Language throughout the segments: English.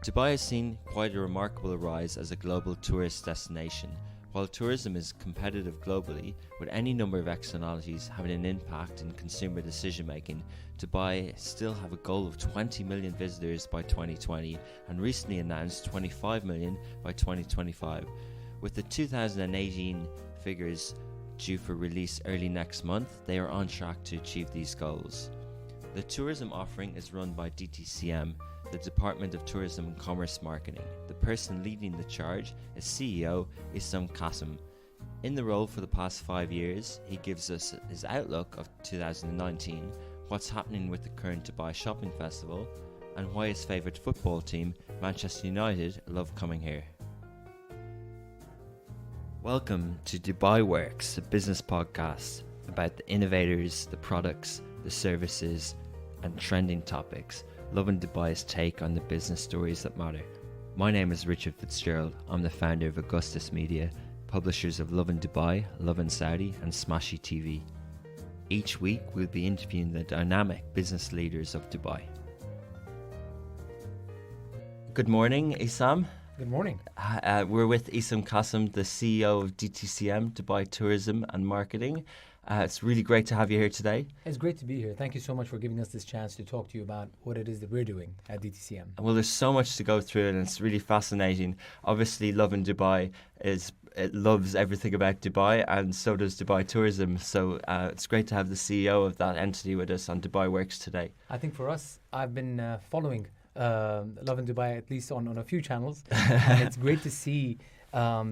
Dubai has seen quite a remarkable rise as a global tourist destination. While tourism is competitive globally, with any number of externalities having an impact in consumer decision making, Dubai still have a goal of 20 million visitors by 2020 and recently announced 25 million by 2025. With the 2018 figures due for release early next month, they are on track to achieve these goals. The tourism offering is run by DTCM, the Department of Tourism and Commerce Marketing. The person leading the charge is CEO Issam Qasim. In the role for the past 5 years, he gives us his outlook of 2019, what's happening with the current Dubai Shopping Festival, and why his favourite football team, Manchester United, love coming here. Welcome to Dubai Works, a business podcast about the innovators, the products, the services, and trending topics. Lovin Dubai's take on the business stories that matter. My name is Richard Fitzgerald. I'm the founder of Augustus Media, publishers of Lovin Dubai, Lovin Saudi, and Smashy TV. Each week, we'll be interviewing the dynamic business leaders of Dubai. Good morning, Issam. Good morning. We're with Issam Qasim, the CEO of DTCM, Dubai Tourism and Marketing. It's really great to have you here today. It's great to be here. Thank you so much for giving us this chance to talk to you about what it is that we're doing at DTCM. Well, there's so much to go through and it's really fascinating. Obviously, Lovin Dubai it loves everything about Dubai, and so does Dubai Tourism. So it's great to have the CEO of that entity with us on Dubai Works today. I think for us, I've been following Lovin Dubai at least on a few channels. And it's great to see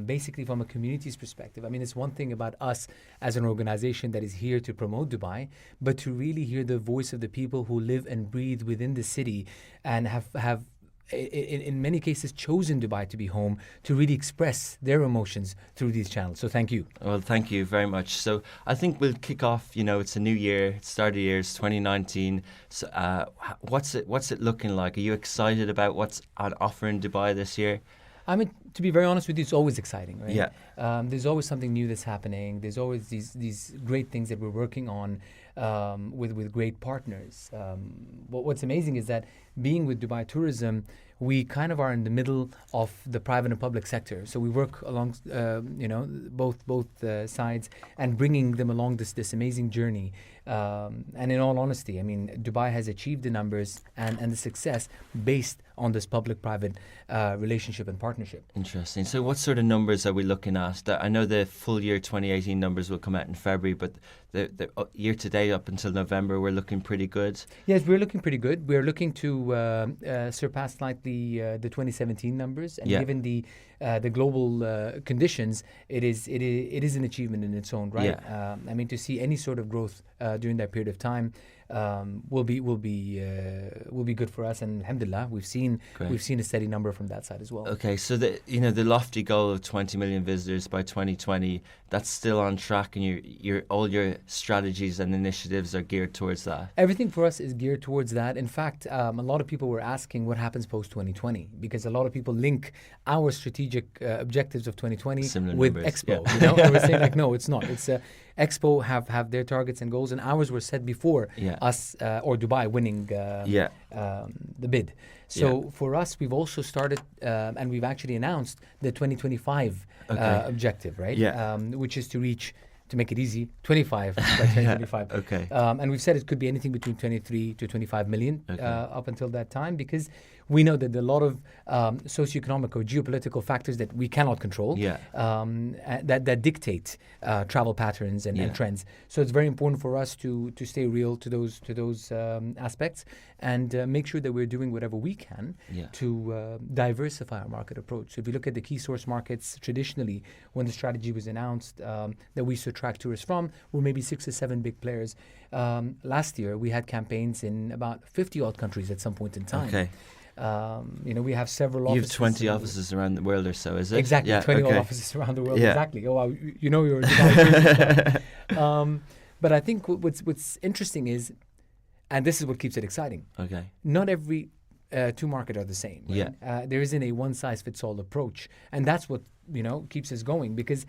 basically from a community's perspective. I mean, it's one thing about us as an organization that is here to promote Dubai, but to really hear the voice of the people who live and breathe within the city and have in many cases chosen Dubai to be home, to really express their emotions through these channels. So thank you. Well, thank you very much. So I think we'll kick off, it's a new year, start of the year, it's 2019. So what's it looking like? Are you excited about what's on offer in Dubai this year? I mean, to be very honest with you, it's always exciting, right? Yeah. There's always something new that's happening. There's always these great things that we're working on with great partners. What's amazing is that being with Dubai Tourism, we kind of are in the middle of the private and public sector. So we work along, both sides and bringing them along this amazing journey. And in all honesty, I mean, Dubai has achieved the numbers and the success based on this public-private relationship and partnership. Interesting. So what sort of numbers are we looking at? I know the full year 2018 numbers will come out in February, but the year to date up until November, we're looking pretty good. Yes, we're looking pretty good. We're looking to surpass slightly the 2017 numbers, and given the global conditions, it is an achievement in its own right. Yeah. I mean, to see any sort of growth during that period of time will be good for us, and alhamdulillah, we've seen a steady number from that side as well. Okay, so the lofty goal of 20 million visitors by 2020, that's still on track, and all your strategies and initiatives are geared towards that. Everything for us is geared towards that. In fact, a lot of people were asking what happens post 2020, because a lot of people link our strategic objectives of 2020 Similar with numbers, Expo. yeah. And we're saying like, no, it's not. It's Expo have their targets and goals, and ours were set before us or Dubai winning the bid. So for us, we've also started and we've actually announced the 2025 objective, right? Yeah. Which is to reach, to make it easy, 25 by 2025. Okay. And we've said it could be anything between 23 to 25 million up until that time, because we know that there are a lot of socioeconomic or geopolitical factors that we cannot control that dictate travel patterns and trends. So it's very important for us to stay real to those aspects and make sure that we're doing whatever we can to diversify our market approach. So if you look at the key source markets, traditionally, when the strategy was announced that we used to attract tourists from, were maybe 6 or 7 big players. Last year, we had campaigns in about 50 odd countries at some point in time. Okay. We have several offices. You have 20 offices around the world or so, is it? Exactly, 20 offices around the world, exactly. Oh, wow, you're But I think what's interesting is, and this is what keeps it exciting, not every two markets are the same. Right? There isn't a one-size-fits-all approach. And that's what, keeps us going, because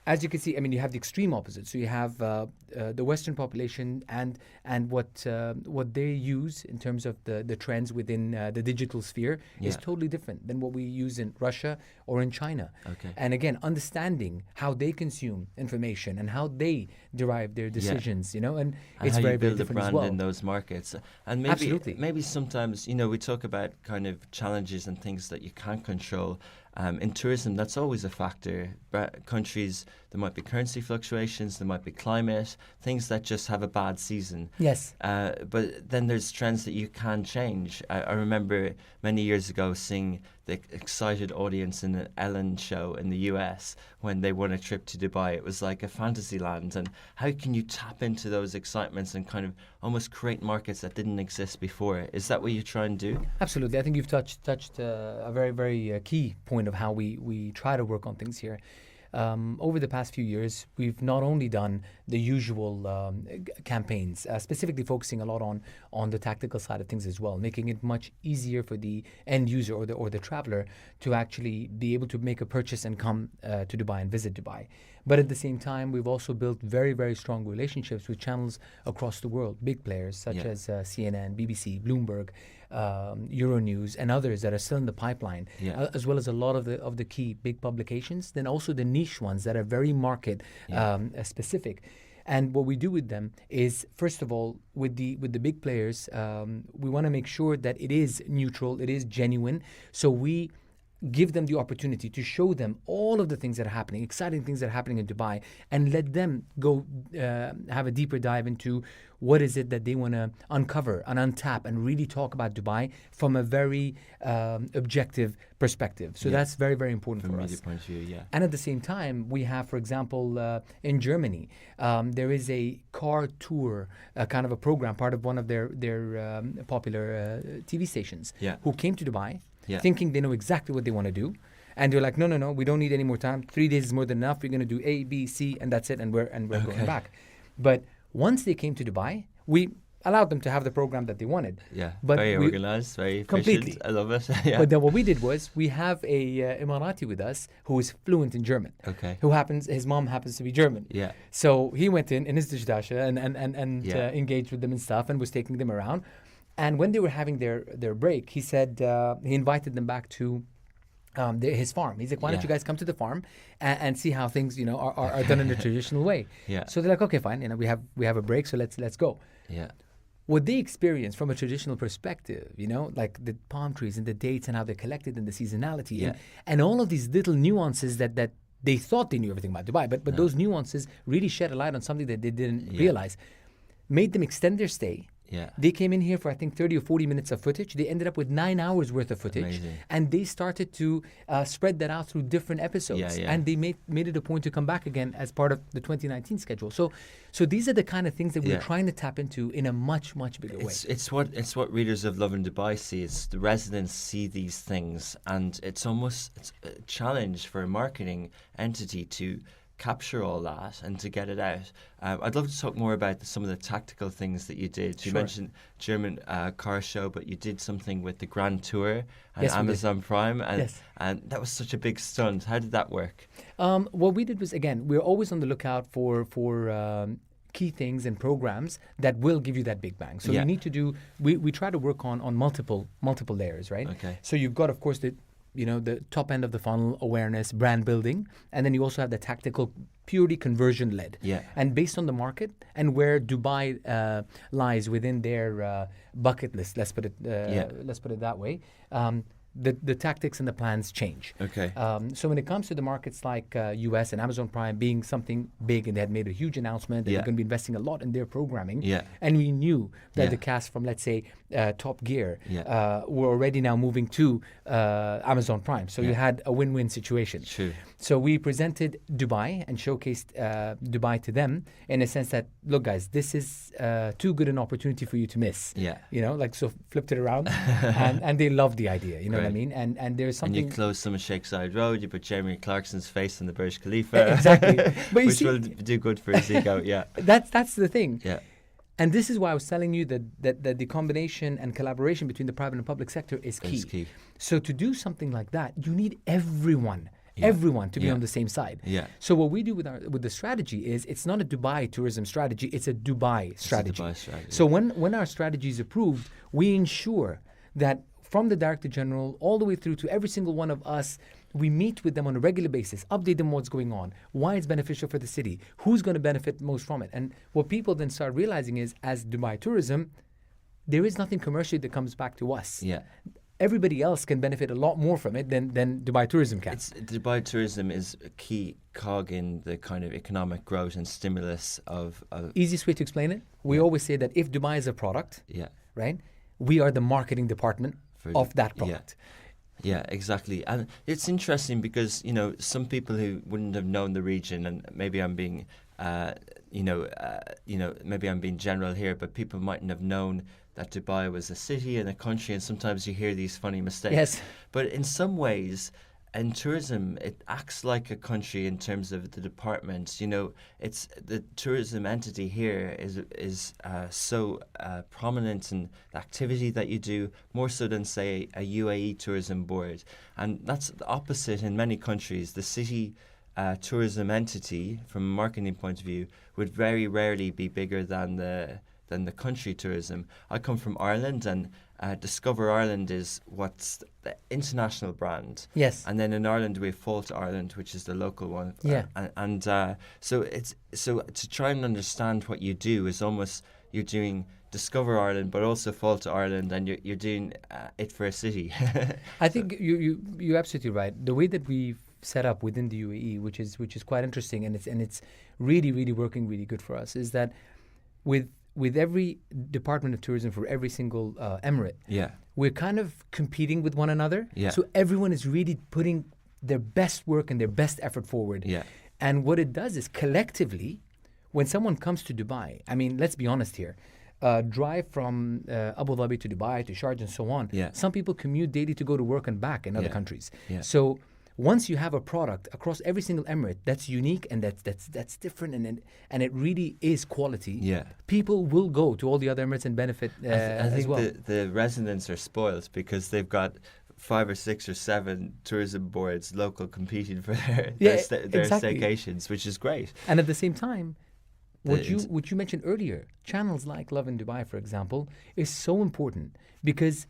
as you can see, I mean, you have the extreme opposite. So you have the Western population and what they use in terms of the trends within the digital sphere is totally different than what we use in Russia or in China. Okay. And again, understanding how they consume information and how they derive their decisions, you know, and it's how very, you very build a different brand as well. in those markets. And maybe sometimes, you know, we talk about kind of challenges and things that you can't control. In tourism, that's always a factor. Countries, there might be currency fluctuations, there might be climate, things that just have a bad season. Yes. But then there's trends that you can change. I remember many years ago seeing the excited audience in an Ellen show in the US when they won a trip to Dubai. It was like a fantasy land. And how can you tap into those excitements and kind of almost create markets that didn't exist before? Is that what you try and do? Absolutely. I think you've touched a very, very key point of how we try to work on things here. Over the past few years, we've not only done the usual campaigns, specifically focusing a lot on the tactical side of things as well, making it much easier for the end user or the traveler to actually be able to make a purchase and come to Dubai and visit Dubai. But at the same time, we've also built very, very strong relationships with channels across the world, big players such as CNN, BBC, Bloomberg, Euronews, and others that are still in the pipeline, as well as a lot of the key big publications, then also the niche ones that are very market specific. And what we do with them is, first of all, with the big players, we want to make sure that it is neutral, it is genuine. So we give them the opportunity to show them all of the things that are happening, exciting things that are happening in Dubai, and let them go have a deeper dive into what is it that they want to uncover and untap and really talk about Dubai from a very objective perspective. So that's very, very important from for media us. point of view, And at the same time, we have, for example, in Germany, there is a car tour, kind of a program, part of one of their popular TV stations, who came to Dubai, thinking they know exactly what they want to do. And they're like, no, we don't need any more time. 3 days is more than enough. We're going to do A, B, C, and that's it. And we're going back. But once they came to Dubai, we allowed them to have the program that they wanted. But very organized, very efficient. I love it. But then what we did was we have a Emirati with us who is fluent in German. His mom happens to be German. So he went in his dishdasha and engaged with them and stuff and was taking them around. And when they were having their break, he said he invited them back to his farm. He's like, why don't you guys come to the farm and see how things, you know, are done in a traditional way? So they're like, okay, fine. You know, we have a break, so let's go. What they experience from a traditional perspective, you know, like the palm trees and the dates and how they're collected and the seasonality and all of these little nuances that they thought they knew everything about Dubai, but those nuances really shed a light on something that they didn't realize, made them extend their stay. They came in here for, I think, 30 or 40 minutes of footage. They ended up with 9 hours worth of footage. Amazing. And they started to spread that out through different episodes. And they made it a point to come back again as part of the 2019 schedule. So these are the kind of things that we're trying to tap into in a much, much bigger way. It's what readers of Love in Dubai see. It's the residents see these things, and it's a challenge for a marketing entity to capture all that and to get it out. I'd love to talk more about some of the tactical things that you did. You mentioned German car show, but you did something with the Grand Tour and Amazon Prime, and that was such a big stunt. How did that work? What we did was, again, we're always on the lookout for key things and programs that will give you that big bang. So you need to do, we try to work on multiple layers, right? So you've got, of course, the top end of the funnel, awareness, brand building, and then you also have the tactical, purely conversion led. And based on the market and where Dubai lies within their bucket list, let's put it that way. The tactics and the plans change. So when it comes to the markets like US and Amazon Prime being something big, and they had made a huge announcement that they're going to be investing a lot in their programming, and we knew that the cast from, let's say, Top Gear were already now moving to Amazon Prime. So you had a win-win situation. So we presented Dubai and showcased Dubai to them in a sense that, look, guys, this is too good an opportunity for you to miss. So flipped it around, and they loved the idea. You know what I mean? And there's something. And you closed some of Sheikh Zayed Road. You put Jeremy Clarkson's face on the Burj Khalifa. Exactly, but which will do good for his ego. That's the thing. And this is why I was telling you that the combination and collaboration between the private and public sector is key. So to do something like that, you need everyone everyone to be on the same side. Yeah. So what we do with the strategy is it's not a Dubai tourism strategy, it's a Dubai strategy. So when our strategy is approved, we ensure that from the Director General all the way through to every single one of us, we meet with them on a regular basis, update them what's going on, why it's beneficial for the city, who's going to benefit most from it. And what people then start realizing is, as Dubai Tourism, there is nothing commercially that comes back to us. Yeah. Everybody else can benefit a lot more from it than Dubai Tourism can. Dubai Tourism is a key cog in the kind of economic growth and stimulus of... Easiest way to explain it, we always say that if Dubai is a product, right, we are the marketing department of that product. Yeah, exactly. And it's interesting because, you know, some people who wouldn't have known the region, and maybe I'm being, maybe I'm being general here, but people mightn't have known that Dubai was a city and a country, and sometimes you hear these funny mistakes. Yes. But in some ways, in tourism, it acts like a country in terms of the departments. You know, it's the tourism entity here is so prominent in the activity that you do, more so than, say, a UAE tourism board. And that's the opposite in many countries. The city tourism entity, from a marketing point of view, would very rarely be bigger than the country tourism. I come from Ireland, and Discover Ireland is what's the international brand. Yes. And then in Ireland we have Fall to Ireland, which is the local one. Yeah. So to try and understand what you do is almost you're doing Discover Ireland, but also Fall to Ireland, and you're doing it for a city. I think you're absolutely right. The way that we've set up within the UAE, which is quite interesting, and it's really, really working really good for us, is that with every department of tourism for every single emirate, we're kind of competing with one another. So everyone is really putting their best work and their best effort forward. And what it does is collectively, when someone comes to Dubai, I mean, let's be honest here, drive from Abu Dhabi to Dubai to Sharjah and so on. Some people commute daily to go to work and back in other countries. So once you have a product across every single emirate that's unique and that's different and it really is quality, people will go to all the other emirates and benefit I think as well. The residents are spoiled because they've got 5 or 6 or 7 tourism boards local competing for their exactly. staycations, which is great. And at the same time, what you mentioned earlier, channels like Love in Dubai, for example, is so important because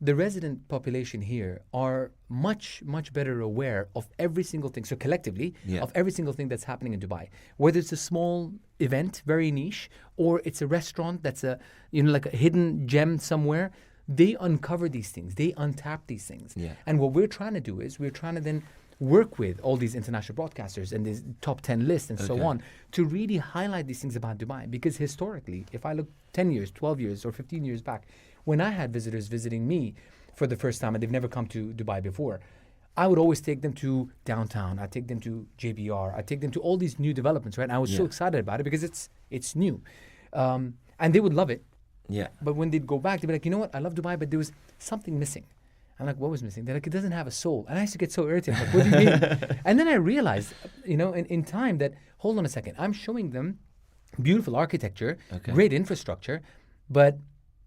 the resident population here are much, much better aware of every single thing. So collectively, of every single thing that's happening in Dubai, whether it's a small event, very niche, or it's a restaurant that's like a hidden gem somewhere. They uncover these things. They untap these things. And what we're trying to do is we're trying to then work with all these international broadcasters and these top 10 lists and so on to really highlight these things about Dubai. Because historically, if I look 10 years, 12 years, or 15 years back, when I had visitors visiting me for the first time and they've never come to Dubai before, I would always take them to downtown. I'd take them to JBR. I'd take them to all these new developments, right? And I was so excited about it because it's new. And they would love it. But when they'd go back, they'd be like, you know what? I love Dubai, but there was something missing. I'm like, what was missing? They're like, it doesn't have a soul. And I used to get so irritated. I'm like, what do you mean? And then I realized, in time that, hold on a second, I'm showing them beautiful architecture, great infrastructure, but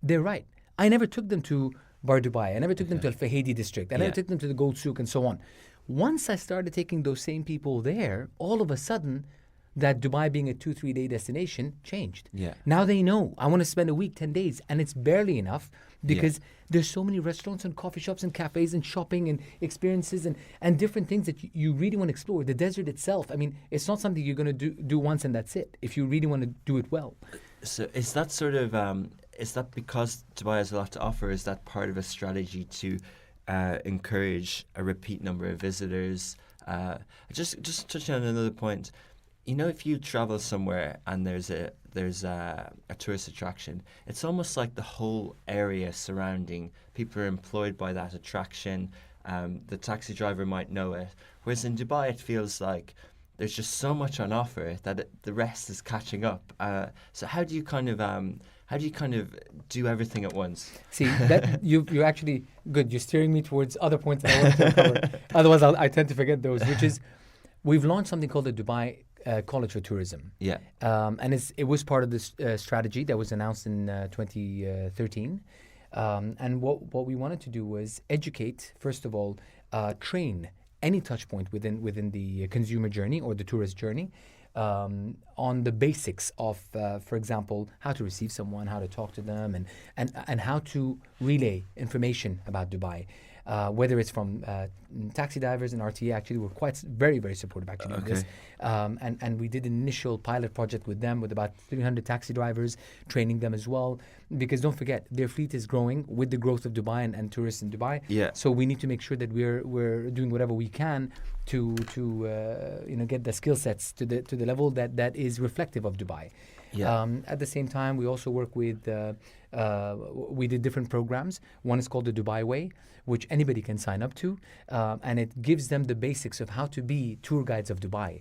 they're right. I never took them to Bar Dubai. I never took them to Al Fahidi district. I never took them to the Gold Souk and so on. Once I started taking those same people there, all of a sudden, that Dubai being a 2-3 day destination changed. Now they know I want to spend a week, 10 days, and it's barely enough because there's so many restaurants and coffee shops and cafes and shopping and experiences and different things that you really want to explore. The desert itself, I mean, it's not something you're going to do once and that's it, if you really want to do it well. So is that sort of, is that because Dubai has a lot to offer, is that part of a strategy to encourage a repeat number of visitors? Just touching on another point, you know, if you travel somewhere and there's a tourist attraction, it's almost like the whole area surrounding people are employed by that attraction. The taxi driver might know it. Whereas in Dubai, it feels like there's just so much on offer that the rest is catching up. So how do you kind of do everything at once? See, that you're actually good. You're steering me towards other points that I want to cover. Otherwise, I tend to forget those. Which is, we've launched something called the Dubai College for Tourism. And it was part of this strategy that was announced in 2013. And what we wanted to do was educate, first of all, train any touch point within the consumer journey or the tourist journey, on the basics of, for example, how to receive someone, how to talk to them, and how to relay information about Dubai. Whether it's from taxi drivers and RTA, actually, we're very, very supportive actually of this. And we did an initial pilot project with them with about 300 taxi drivers, training them as well. Because don't forget, their fleet is growing with the growth of Dubai and tourists in Dubai. Yeah. So we need to make sure that we're doing whatever we can to get the skill sets to the level that is reflective of Dubai. Yeah. At the same time, we also work with, we did different programs. One is called the Dubai Way, which anybody can sign up to. And it gives them the basics of how to be tour guides of Dubai.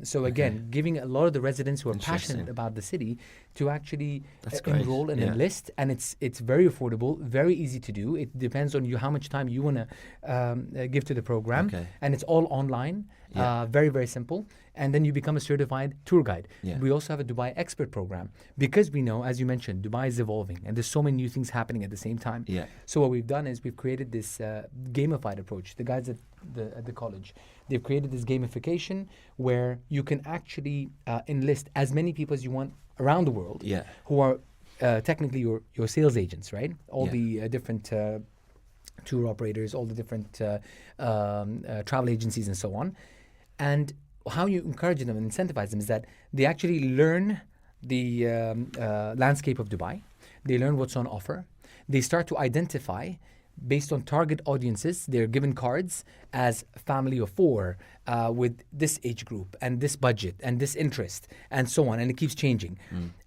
So again, giving a lot of the residents who are passionate about the city to actually enroll and enlist. And it's very affordable, very easy to do. It depends on you how much time you want to give to the program. And it's all online. Very, very simple. And then you become a certified tour guide. We also have a Dubai expert program because we know, as you mentioned, Dubai is evolving and there's so many new things happening at the same time. So what we've done is we've created this gamified approach. The guys at the college, they've created this gamification where you can actually enlist as many people as you want around the world who are technically your sales agents, right? All the different tour operators, all the different travel agencies and so on. And how you encourage them and incentivize them is that they actually learn the landscape of Dubai. They learn what's on offer. They start to identify based on target audiences. They're given cards as family of 4 with this age group and this budget and this interest and so on. And it keeps changing.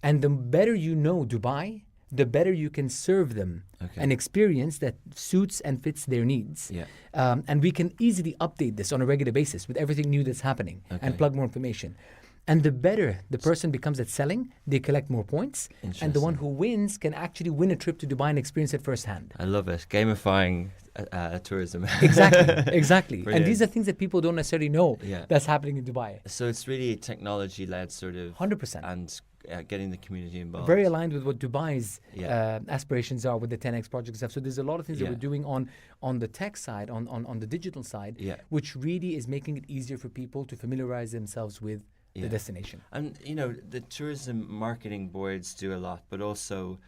And the better you know Dubai, the better you can serve them an experience that suits and fits their needs. And we can easily update this on a regular basis with everything new that's happening and plug more information. And the better the person becomes at selling, they collect more points. And the one who wins can actually win a trip to Dubai and experience it firsthand. I love it. Gamifying tourism. Exactly. Brilliant. And these are things that people don't necessarily know that's happening in Dubai. So it's really technology-led sort of... 100%. And getting the community involved. Very aligned with what Dubai's aspirations are with the 10X project and stuff. So there's a lot of things that we're doing on the tech side, on the digital side, which really is making it easier for people to familiarize themselves with the destination. And, the tourism marketing boards do a lot, but also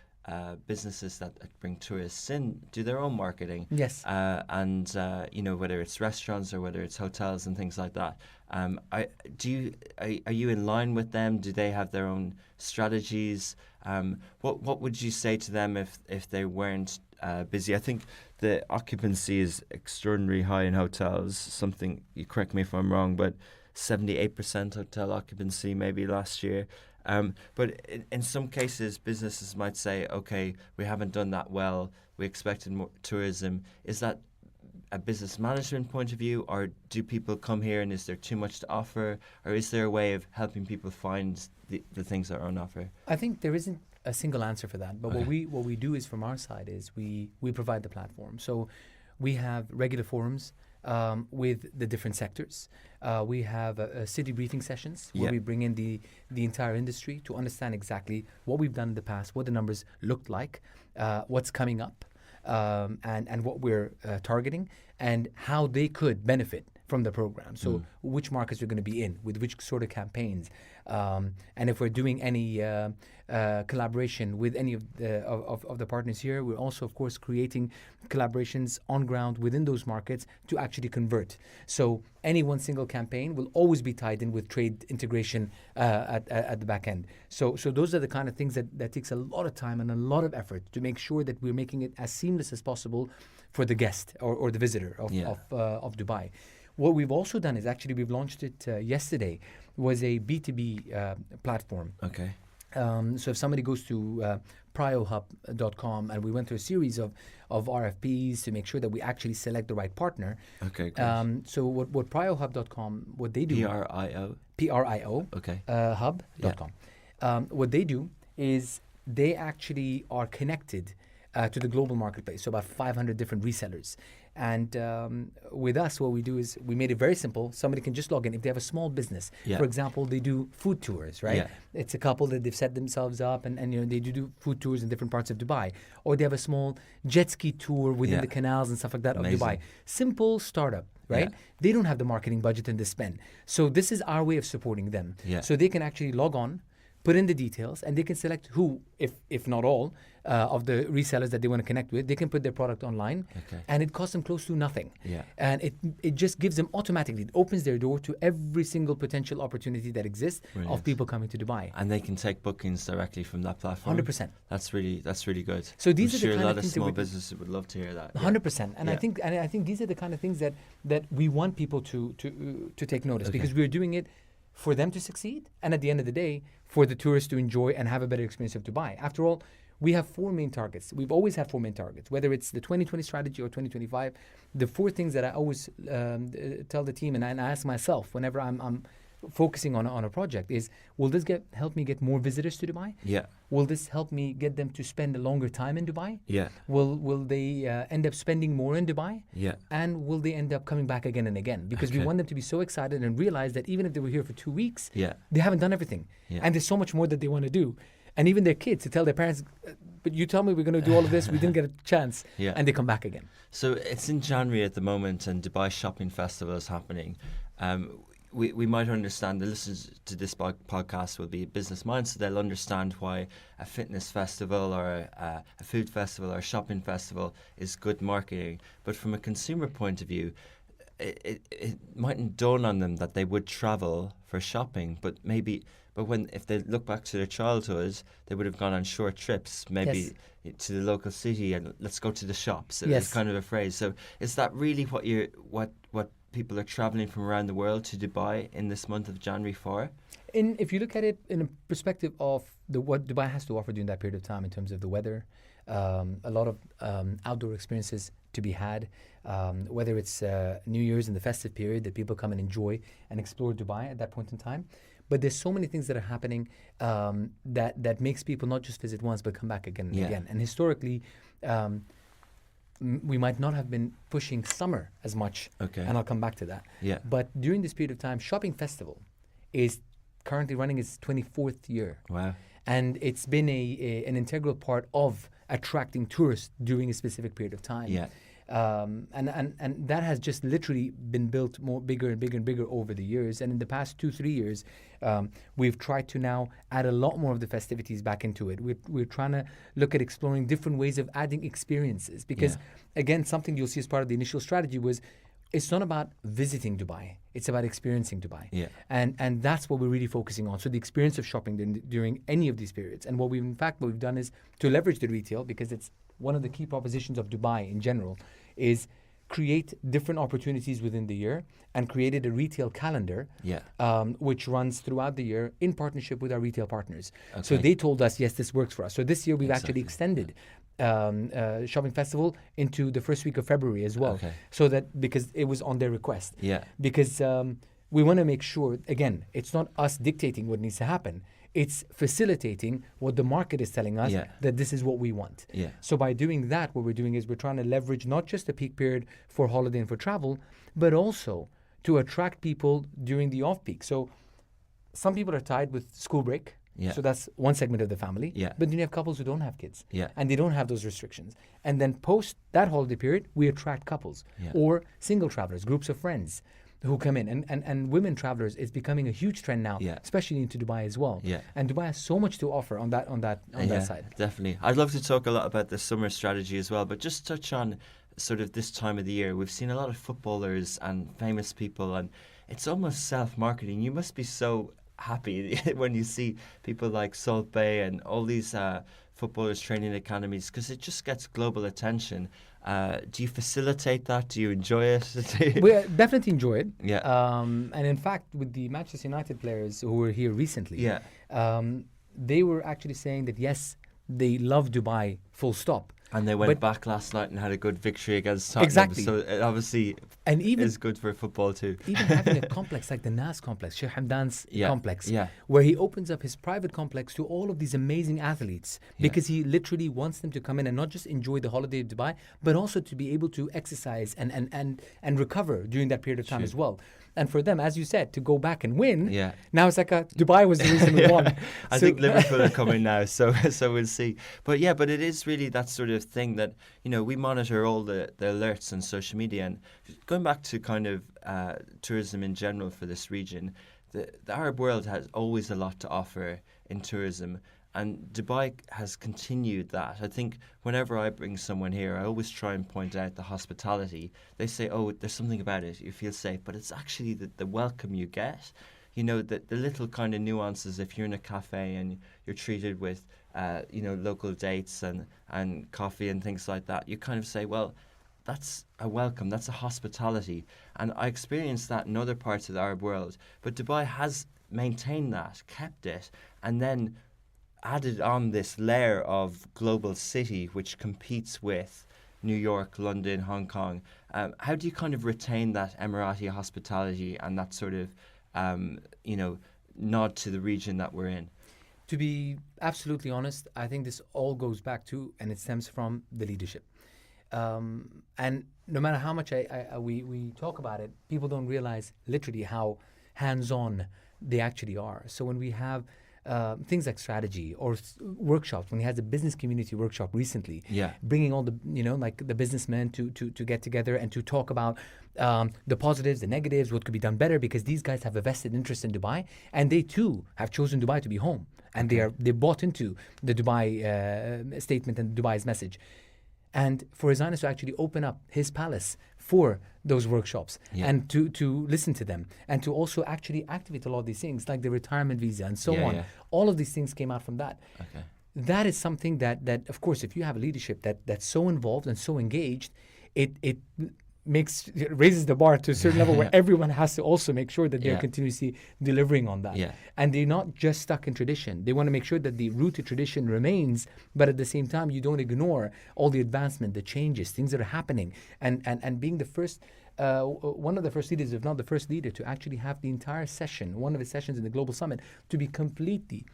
businesses that bring tourists in do their own marketing. Yes. And, whether it's restaurants or whether it's hotels and things like that. Are you in line with them? Do they have their own strategies? What would you say to them if they weren't busy? I think the occupancy is extraordinarily high in hotels. Something, you correct me if I'm wrong, but 78% hotel occupancy maybe last year. But in some cases, businesses might say, okay, we haven't done that well. We expected more tourism. Is that a business management point of view, or do people come here and is there too much to offer, or is there a way of helping people find the things that are on offer? I think there isn't a single answer for that, but what we do is from our side is we provide the platform. So we have regular forums with the different sectors. We have city briefing sessions where we bring in the entire industry to understand exactly what we've done in the past, what the numbers looked like, what's coming up, and what we're targeting, and how they could benefit from the program. So which markets we're going to be in, with which sort of campaigns, and if we're doing any collaboration with any of the partners here, we're also, of course, creating collaborations on ground within those markets to actually convert. So any one single campaign will always be tied in with trade integration at the back end. So those are the kind of things that takes a lot of time and a lot of effort to make sure that we're making it as seamless as possible for the guest or the visitor of Dubai. What we've also done is actually we've launched it yesterday, was a B2B platform. Okay. So if somebody goes to priohub.com, and we went through a series of RFPs to make sure that we actually select the right partner. Okay, great. So what priohub.com, what they do... P-R-I-O? P-R-I-O. Okay. Hub.com. What they do is they actually are connected to the global marketplace, so about 500 different resellers. And with us, what we do is we made it very simple. Somebody can just log in. If they have a small business, for example, they do food tours, right? It's a couple that they've set themselves up and they do food tours in different parts of Dubai. Or they have a small jet ski tour within the canals and stuff like that of Dubai. Simple startup, right? They don't have the marketing budget and the spend. So this is our way of supporting them. So they can actually log on, put in the details, and they can select who, if not all, of the resellers that they want to connect with. They can put their product online, and it costs them close to nothing. And it just gives them automatically, it opens their door to every single potential opportunity that exists of people coming to Dubai. And they can take bookings directly from that platform. 100%. That's really good. So these I'm are sure the kind a lot of things small businesses would love to hear that. 100%. And I think these are the kind of things that we want people to take notice, because we're doing it for them to succeed, and at the end of the day, for the tourists to enjoy and have a better experience of Dubai. After all, we have 4 main targets. We've always had 4 main targets, whether it's the 2020 strategy or 2025. The 4 things that I always tell the team and I ask myself whenever I'm focusing on a project is, will this help me get more visitors to Dubai? Will this help me get them to spend a longer time in Dubai? Will they end up spending more in Dubai? And will they end up coming back again and again? Because we want them to be so excited and realize that even if they were here for 2 weeks, they haven't done everything. And there's so much more that they want to do. And even their kids to tell their parents, but you tell me we're going to do all of this, we didn't get a chance, and they come back again. So it's in January at the moment, and Dubai Shopping Festival is happening. We might understand, the listeners to this podcast will be business minds, so they'll understand why a fitness festival or a food festival or a shopping festival is good marketing. But from a consumer point of view, it mightn't dawn on them that they would travel for shopping, but if they look back to their childhood, they would have gone on short trips, maybe to the local city, and let's go to the shops. It's kind of a phrase. So is that really what people are traveling from around the world to Dubai in this month of January for? If you look at it in a perspective of what Dubai has to offer during that period of time in terms of the weather, a lot of outdoor experiences to be had, whether it's New Year's and the festive period that people come and enjoy and explore Dubai at that point in time. But there's so many things that are happening that makes people not just visit once but come back again and again. And historically, we might not have been pushing summer as much, and I'll come back to that. But during this period of time, Shopping Festival is currently running its 24th year. Wow. And it's been an integral part of attracting tourists during a specific period of time. And that has just literally been built more bigger and bigger and bigger over the years. And in the past 2-3 years, we've tried to now add a lot more of the festivities back into it. We're trying to look at exploring different ways of adding experiences, because again, something you'll see as part of the initial strategy was, it's not about visiting Dubai, it's about experiencing Dubai. And that's what we're really focusing on. So the experience of shopping during any of these periods. And what we've done is to leverage the retail, because it's one of the key propositions of Dubai in general, is create different opportunities within the year, and created a retail calendar which runs throughout the year in partnership with our retail partners. So they told us, yes, this works for us. So this year we've actually extended Shopping Festival into the first week of February as well. So that, because it was on their request. Because we want to make sure, again, it's not us dictating what needs to happen. It's facilitating what the market is telling us, that this is what we want. So by doing that, what we're doing is we're trying to leverage not just the peak period for holiday and for travel, but also to attract people during the off-peak. So some people are tied with school break. So that's one segment of the family. But then you have couples who don't have kids. And they don't have those restrictions. And then post that holiday period, we attract couples or single travelers, groups of friends who come in. And women travelers is becoming a huge trend now, especially into Dubai as well. And Dubai has so much to offer on that side. Definitely. I'd love to talk a lot about the summer strategy as well, but just touch on sort of this time of the year. We've seen a lot of footballers and famous people, and it's almost self-marketing. You must be so happy when you see people like Salt Bay and all these footballers training academies, because it just gets global attention. Do you facilitate that? Do you enjoy it? We definitely enjoy it. And in fact, with the Manchester United players who were here recently, they were actually saying that yes, they love Dubai, full stop. And they went back last night and had a good victory against Tottenham. Exactly. So it obviously is good for football too. Even having a complex like the Nas complex, Sheikh Hamdan's complex, Yeah. where he opens up his private complex to all of these amazing athletes because he literally wants them to come in and not just enjoy the holiday of Dubai, but also to be able to exercise and recover during that period of time as well. And for them, as you said, to go back and win, now it's like Dubai was the reason we won. I think Liverpool are coming now, so we'll see. But it is really that sort of thing that, we monitor all the alerts on social media. And going back to kind of tourism in general for this region, the Arab world has always a lot to offer in tourism. And Dubai has continued that. I think whenever I bring someone here, I always try and point out the hospitality. They say, oh, there's something about it, you feel safe. But it's actually the welcome you get. The little kind of nuances. If you're in a cafe and you're treated with, local dates and coffee and things like that, you kind of say, well, that's a welcome, that's a hospitality. And I experienced that in other parts of the Arab world. But Dubai has maintained that, kept it, and then added on this layer of global city which competes with New York, London, Hong Kong. How do you kind of retain that Emirati hospitality and that sort of, nod to the region that we're in? To be absolutely honest, I think this all goes back to, and it stems from the leadership. And no matter how much we talk about it, people don't realize literally how hands-on they actually are. So when we have things like strategy or workshops, when he has a business community workshop recently, bringing all the, like the businessmen to get together and to talk about the positives, the negatives, what could be done better, because these guys have a vested interest in Dubai, and they too have chosen Dubai to be home, and they bought into the Dubai statement and Dubai's message. And for His Highness to actually open up his palace for those workshops and to listen to them and to also actually activate a lot of these things like the retirement visa and so on. All of these things came out from that. Okay. That is something that of course, if you have a leadership that's so involved and so engaged, it raises the bar to a certain level where everyone has to also make sure that they're continuously delivering on that. And they're not just stuck in tradition. They want to make sure that the rooted tradition remains, but at the same time, you don't ignore all the advancement, the changes, things that are happening. And being the first, one of the first leaders, if not the first leader, to actually have the entire session, one of his sessions in the Global Summit, to be completely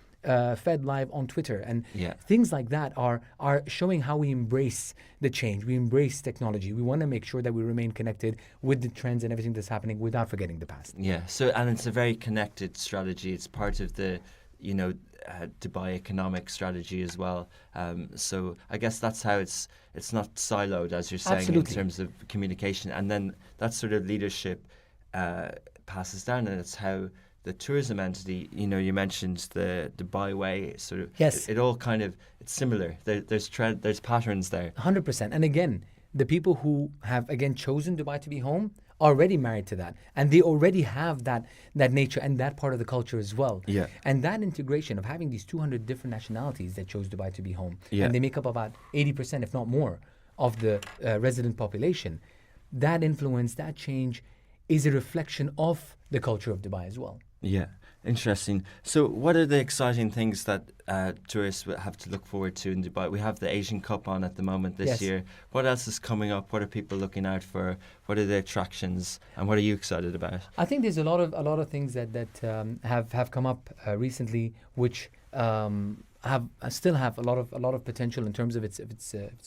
fed live on Twitter, and things like that are showing how we embrace the change. We embrace technology. We want to make sure that we remain connected with the trends and everything that's happening without forgetting the past. So and it's a very connected strategy. It's part of the Dubai economic strategy as well. So I guess that's how it's not siloed, as you're saying, in terms of communication, and then that sort of leadership passes down, and it's how the tourism entity, you mentioned the Dubai Way, sort of. Yes. It all kind of, it's similar. There's patterns there. 100%. And again, the people who have, again, chosen Dubai to be home are already married to that. And they already have that nature and that part of the culture as well. Yeah. And that integration of having these 200 different nationalities that chose Dubai to be home, and they make up about 80%, if not more, of the resident population, that influence, that change is a reflection of the culture of Dubai as well. Yeah, interesting. So what are the exciting things that tourists will have to look forward to in Dubai? We have the Asian Cup on at the moment this year. What else is coming up? What are people looking out for? What are the attractions? And what are you excited about? I think there's a lot of things that have come up recently, which still have a lot of potential in terms of its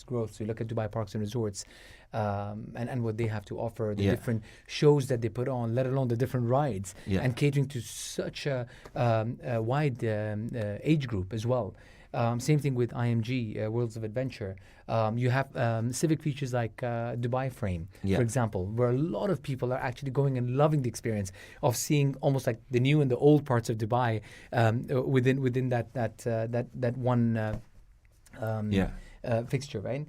growth. So you look at Dubai Parks and Resorts, and what they have to offer, the different shows that they put on, let alone the different rides, and catering to such a wide age group as well. Same thing with IMG, Worlds of Adventure. You have civic features like Dubai Frame, for example, where a lot of people are actually going and loving the experience of seeing almost like the new and the old parts of Dubai within that one fixture, right?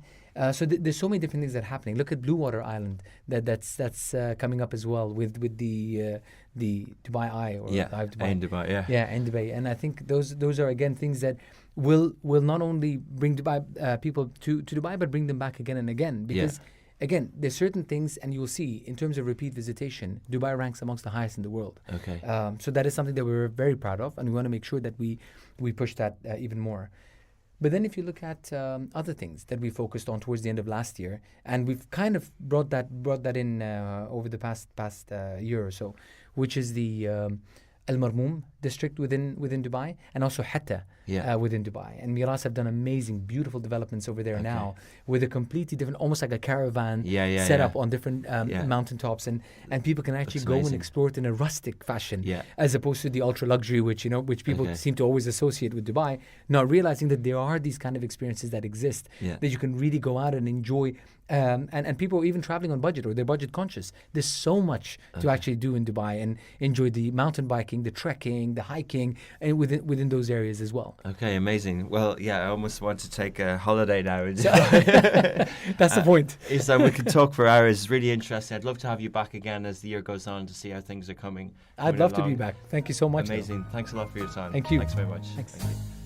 So there's so many different things that are happening. Look at Blue Water Island that's coming up as well with the Dubai Eye or Eye of Dubai. Ain Dubai, and I think those are again things that will not only bring Dubai people to Dubai, but bring them back again and again, because again, there's certain things, and you'll see in terms of repeat visitation, Dubai ranks amongst the highest in the world. Okay. So that is something that we're very proud of, and we want to make sure that we push that even more. But then if you look at other things that we focused on towards the end of last year, and we've kind of brought that in over the past year or so, which is the Al Marmoom district within Dubai, and also Hatta within Dubai. And Miras have done amazing, beautiful developments over there now, with a completely different, almost like a caravan set up on different mountaintops, and people can actually go and explore it in a rustic fashion, as opposed to the ultra luxury, which people seem to always associate with Dubai, not realizing that there are these kind of experiences that exist that you can really go out and enjoy. And people are even traveling on budget, or they're budget conscious. There's so much to actually do in Dubai, and enjoy the mountain biking, the trekking, the hiking, and within those areas as well. Okay, amazing. Well, I almost want to take a holiday now. That's the point. So we could talk for hours. It's really interesting. I'd love to have you back again as the year goes on to see how things are coming. I'd love to be back. Thank you so much. Amazing. Thanks a lot for your time. Thank you. Thanks very much. Thanks. Thank you.